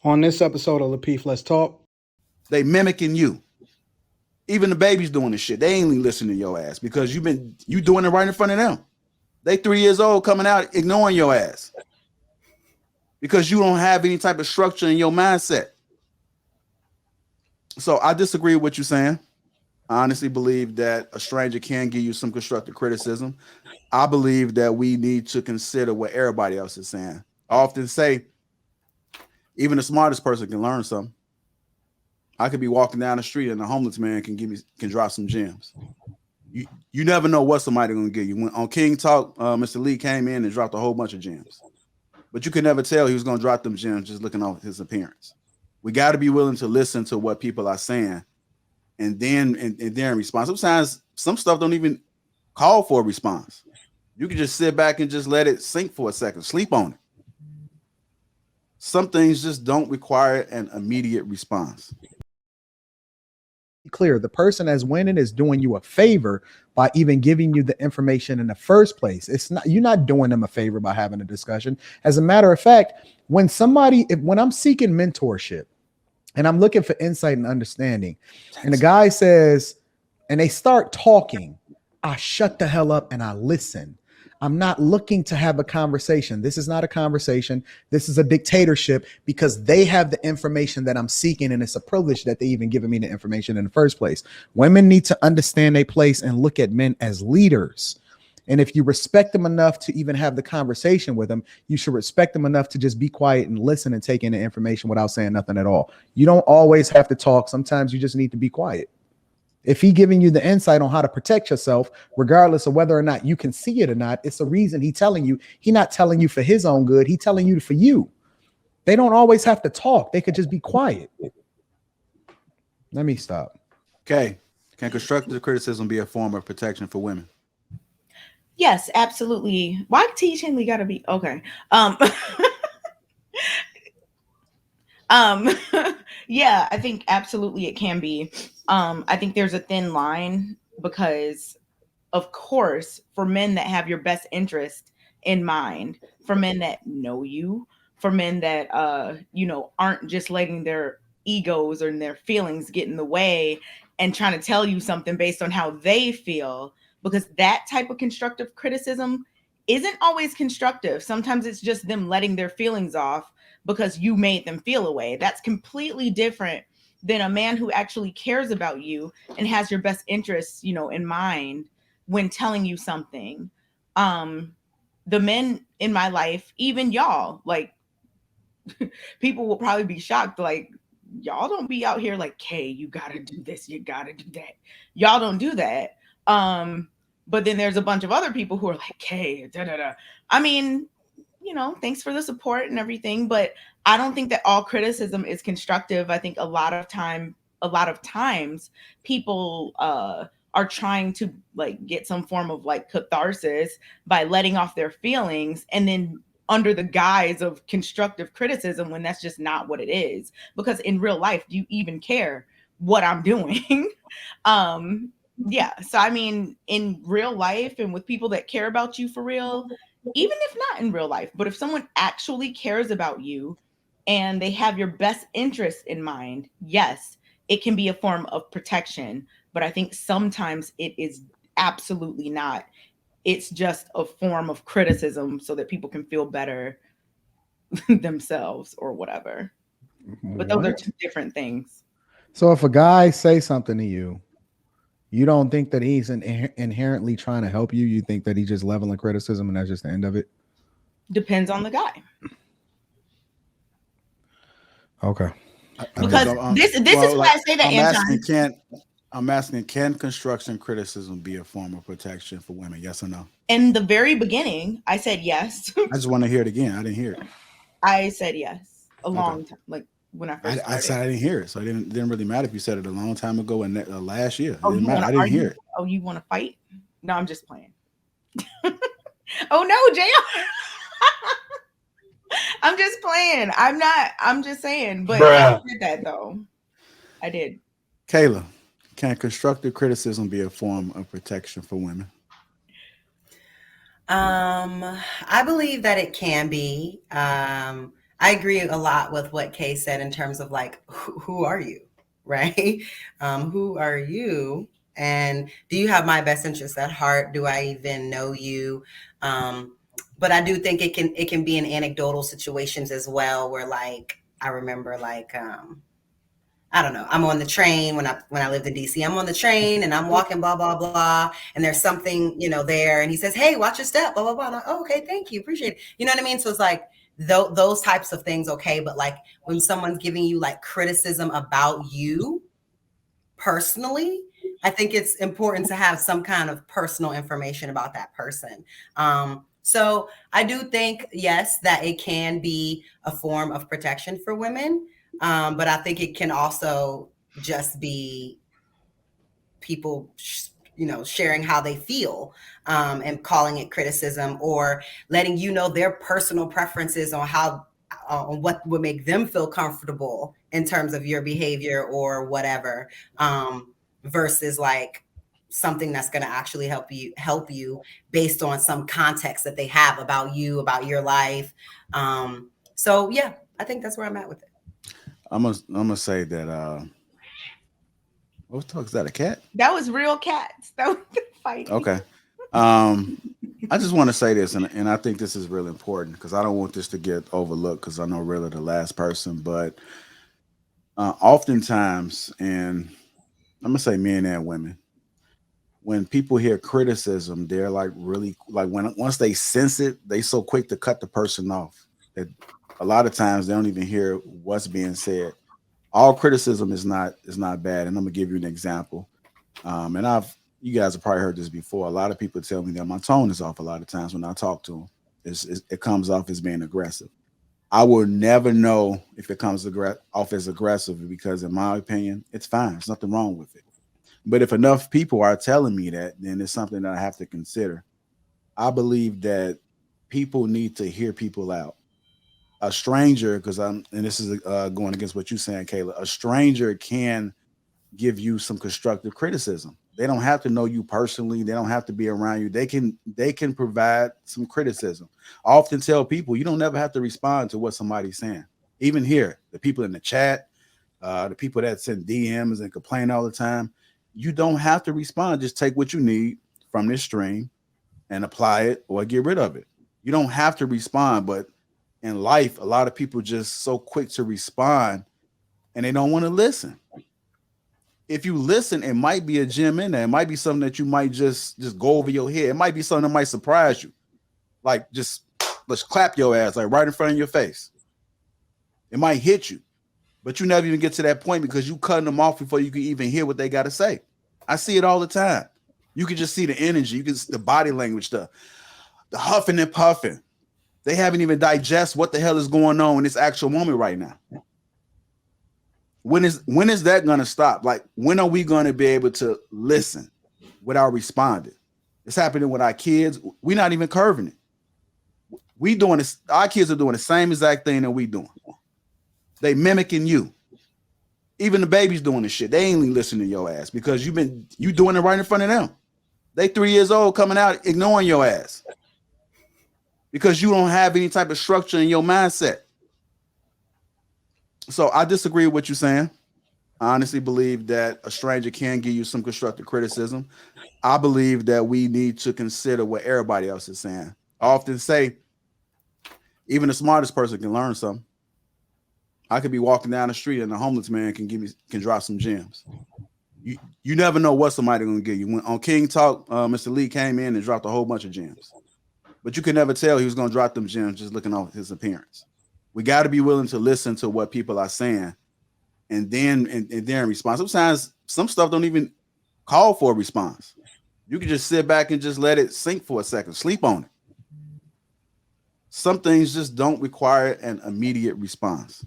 On this episode of Lapeef Let's Talk, They mimicking you. Even the babies doing this shit. They ain't even listening to your ass because you doing it right in front of them. They 3 years old coming out ignoring your ass because you don't have any type of structure in your mindset. So I disagree with what you're saying. I honestly believe that a stranger can give you some constructive criticism. I believe that we need to consider what everybody else is saying. I often say, even the smartest person can learn something. I could be walking down the street and a homeless man can drop some gems. You never know what somebody gonna give you. When on King Talk, Mr. Lee came in and dropped a whole bunch of gems, but you could never tell he was gonna drop them gems just looking off his appearance. We got to be willing to listen to what people are saying, and then respond. Sometimes some stuff don't even call for a response. You can just sit back and just let it sink for a second, sleep on it. Some things just don't require an immediate response. Clear, the person that's winning is doing you a favor by even giving you the information in the first place. It's not, you're not doing them a favor by having a discussion. As a matter of fact, when I'm seeking mentorship and I'm looking for insight and understanding, and the guy says, and they start talking, I shut the hell up and I listen. I'm not looking to have a conversation. This is not a conversation. This is a dictatorship because they have the information that I'm seeking, and it's a privilege that they even given me the information in the first place. Women need to understand their place and look at men as leaders. And if you respect them enough to even have the conversation with them, you should respect them enough to just be quiet and listen and take in the information without saying nothing at all. You don't always have to talk. Sometimes you just need to be quiet. If he giving you the insight on how to protect yourself, regardless of whether or not you can see it or not, it's a reason he telling you. He not telling you for his own good. He telling you for you. They don't always have to talk. They could just be quiet. Let me stop. Okay. Can constructive criticism be a form of protection for women? Yes, absolutely. Why T Chinley gotta be okay? Yeah, I think absolutely it can be. I think there's a thin line because, of course, for men that have your best interest in mind, for men that know you, for men that aren't just letting their egos or their feelings get in the way and trying to tell you something based on how they feel, because that type of constructive criticism isn't always constructive. Sometimes it's just them letting their feelings off because you made them feel away. That's completely different than a man who actually cares about you and has your best interests, in mind when telling you something. The men in my life, even y'all, like people will probably be shocked, like, y'all don't be out here like, hey, you gotta do this, you gotta do that. Y'all don't do that. But then there's a bunch of other people who are like, hey, da da da. I mean, thanks for the support and everything, but I don't think that all criticism is constructive. I think a lot of times people are trying to like get some form of like catharsis by letting off their feelings, and then under the guise of constructive criticism, when that's just not what it is. Because in real life, do you even care what I'm doing? Yeah. So I mean, in real life and with people that care about you for real, even if not in real life, but if someone actually cares about you and they have your best interest in mind, yes, it can be a form of protection. But I think sometimes it is absolutely not. It's just a form of criticism so that people can feel better themselves or whatever. But those are two different things. So if a guy say something to you, you don't think that he's inherently trying to help you? You think that he's just leveling criticism and that's just the end of it? Depends on the guy. Okay. Because this is why I say that, Anton. I'm asking, can construction criticism be a form of protection for women? Yes or no? In the very beginning, I said yes. I just want to hear it again. I didn't hear it. I said yes a long time, like when I first started. I said I didn't hear it, so it didn't really matter if you said it a long time ago and last year. Oh, it didn't matter. I didn't hear it. Oh, you want to fight? No, I'm just playing. Oh no, JR. I'm just playing. I'm just saying. But I did that though. I did. Kayla, can constructive criticism be a form of protection for women? I believe that it can be. I agree a lot with what Kay said in terms of like, who are you, right? Who are you? And do you have my best interests at heart? Do I even know you? But I do think it can be in anecdotal situations as well, where like I remember like I don't know, I'm on the train when I lived in DC. I'm on the train and I'm walking blah blah blah, and there's something there, and he says, "Hey, watch your step," blah blah blah. I'm like, oh, okay, thank you, appreciate it. You know what I mean? So it's like those types of things, okay. But like when someone's giving you like criticism about you personally, I think it's important to have some kind of personal information about that person. So I do think, yes, that it can be a form of protection for women. But I think it can also just be people, sharing how they feel, and calling it criticism, or letting you know their personal preferences on how on what would make them feel comfortable in terms of your behavior or whatever, versus like something that's going to actually help you based on some context that they have about you, about your life. So yeah, I think that's where I'm at with it. I'm gonna say that what talk is that, a cat? That was real cats. That was the fight. Okay. I just want to say this, and I think this is really important because I don't want this to get overlooked because I know really the last person, but oftentimes, and I'm gonna say men and women, when people hear criticism, they're like really like once they sense it, they so quick to cut the person off that a lot of times they don't even hear what's being said. All criticism is not bad, and I'm gonna give you an example. And you guys have probably heard this before. A lot of people tell me that my tone is off a lot of times when I talk to them. It comes off as being aggressive. I will never know if it comes off as aggressive because, in my opinion, it's fine. There's nothing wrong with it. But if enough people are telling me that, then it's something that I have to consider. I believe that people need to hear people out. A stranger, and this is going against what you're saying, Kayla, a stranger can give you some constructive criticism. They don't have to know you personally. They don't have to be around you. They can provide some criticism. I often tell people you don't never have to respond to what somebody's saying. Even here, the people in the chat, the people that send DMs and complain all the time, you don't have to respond. Just take what you need from this stream and apply it or get rid of it. You don't have to respond, but in life, a lot of people just so quick to respond and they don't want to listen. If you listen, it might be a gem in there. It might be something that you might just go over your head. It might be something that might surprise you. Like just let's clap your ass like right in front of your face. It might hit you, but you never even get to that point because you cutting them off before you can even hear what they got to say. I see it all the time. You can just see the energy. You can see the body language, the huffing and puffing. They haven't even digest what the hell is going on in this actual moment right now. When is that going to stop? Like, when are we going to be able to listen without responding? It's happening with our kids. We're not even curving it. We doing this. Our kids are doing the same exact thing that we doing. They mimicking you. Even the babies doing this shit. They ain't even listening to your ass because you doing it right in front of them. They 3 years old coming out ignoring your ass because you don't have any type of structure in your mindset. So I disagree with what you're saying. I honestly believe that a stranger can give you some constructive criticism. I believe that we need to consider what everybody else is saying. I often say, even the smartest person can learn something. I could be walking down the street and a homeless man can drop some gems. You never know what somebody's gonna give you. When on King Talk, Mr. Lee came in and dropped a whole bunch of gems, but you could never tell he was gonna drop them gems just looking off his appearance. We got to be willing to listen to what people are saying, and then respond. Sometimes some stuff don't even call for a response. You can just sit back and just let it sink for a second, sleep on it. Some things just don't require an immediate response.